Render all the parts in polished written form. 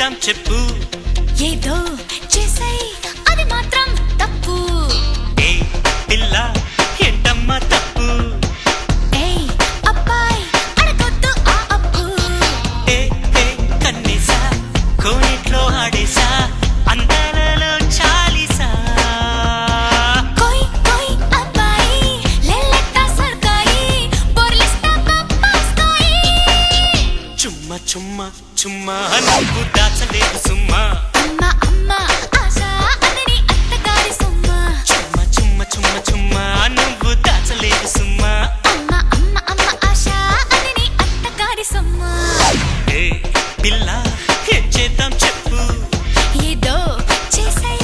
చేద్దాం చెప్పు ఏదో చేసై అది మాత్రం తప్పు ఏ పిల్ల ఏంటమ్మా తప్పు ఏయ్ అబ్బాయి అడగొద్దు ఆ అప్పు ఏ ఏ కన్నేసా కోనేట్లో ఆడేసా అందాలలో చాలీసా కోయ్ కోయ్ అబ్బాయి లెల్లెట్టా సర్కాయి బోర్లిస్తా పాస్కాయి చుమ్మా చుమ్మా చుమ్మా నువ్వు దాచలేదు సుమ్మా అమ్మ అమ్మ ఆశ అదని అత్తగారి సొమ్మ చుమ్మా చుమ్మా చుమ్మా చుమ్మా నువ్వు దాచలేదు సుమ్మా అమ్మ అమ్మ అమ్మ ఆశ అదని అత్తగారి సొమ్మ ఏ పిల్ల ఏం చేద్దాం చెప్పు ఏదో చేసై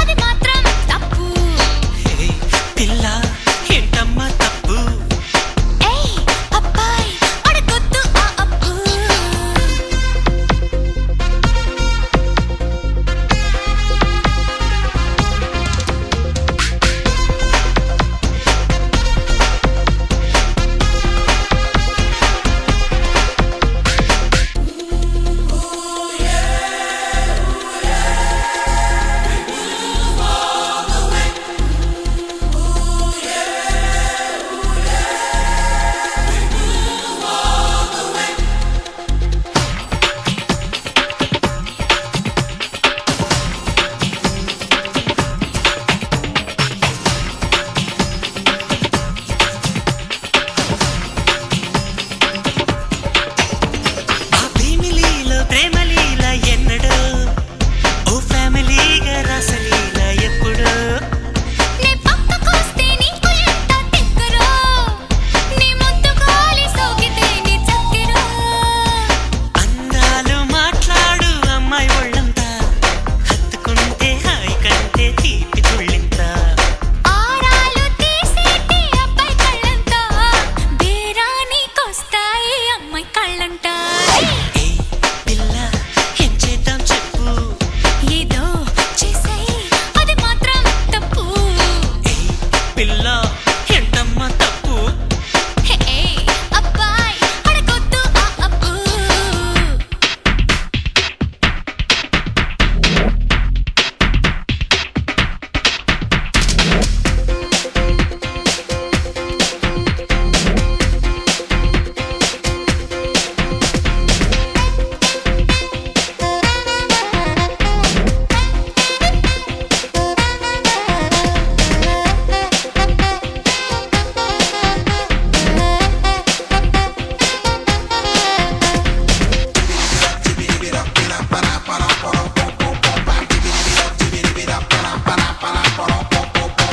అది మాత్రం తప్పు ఏ పిల్ల ఏంటమ్మా తప్పు ఏయ్ అబ్బాయి అడగొద్దు ఆ అప్పు ఆ భీమిలీలో ప్రేమలీల ఎన్నడో ఓ ఫ్యామిలీగా రాసలీల ఎప్పుడో నే పక్కకొస్తే నీకు ఎంత తిక్కరో నీ ముద్దు గాలి సోకితే నీ చక్కెరో అందాలు మాట్లాడు అమ్మాయి ఒళ్ళంతా హత్తుకుంటే హాయి కంటే తీపి తుళ్ళింత ఆరాలు తీసేటి అబ్బాయి కళ్ళంతా బేరానికొస్తాయి అమ్మాయి కళ్ళంట ఏ పిల్ల ఏం చేద్దాం చెప్పు ఏదో చేసై అది మాత్రం తప్పు ఏ పిల్ల ఏంటమ్మా తప్పు ఏయ్ అబ్బాయి అడగొద్దు ఆ అప్పు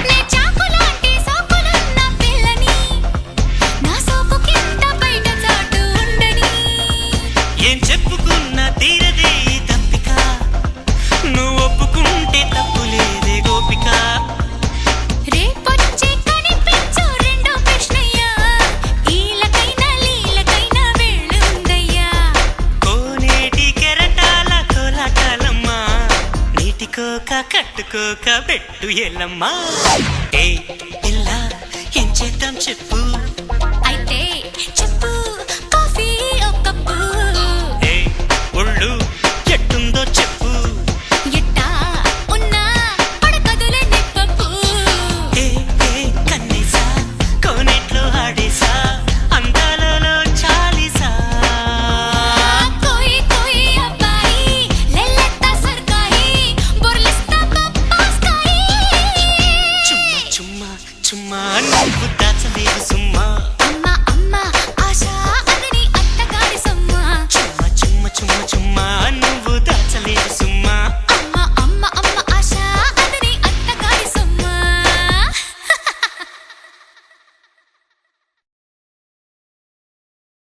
నే చాకులాంటి సోకులున్న పిల్లని నా సోకు కింద బయట చాటు ఉండని ఏం చెప్పుకున్నా తీరదే ఈ తప్పిక నువ్వు ఒప్పుకుంటే తప్పు లేదే గోపిక రేపొచ్చి కనిపించు రెండో కృష్ణయ్య ఈలకైనా లీలకైనా వెళ్ళుందయ్యా కోనేటి కెరటాల కోలాటాలమ్మా నీటికోక కట్టుకోక పెట్టు ఎల్లమ్మా ఏ పిల్ల ఏం చేద్దాం చెప్పు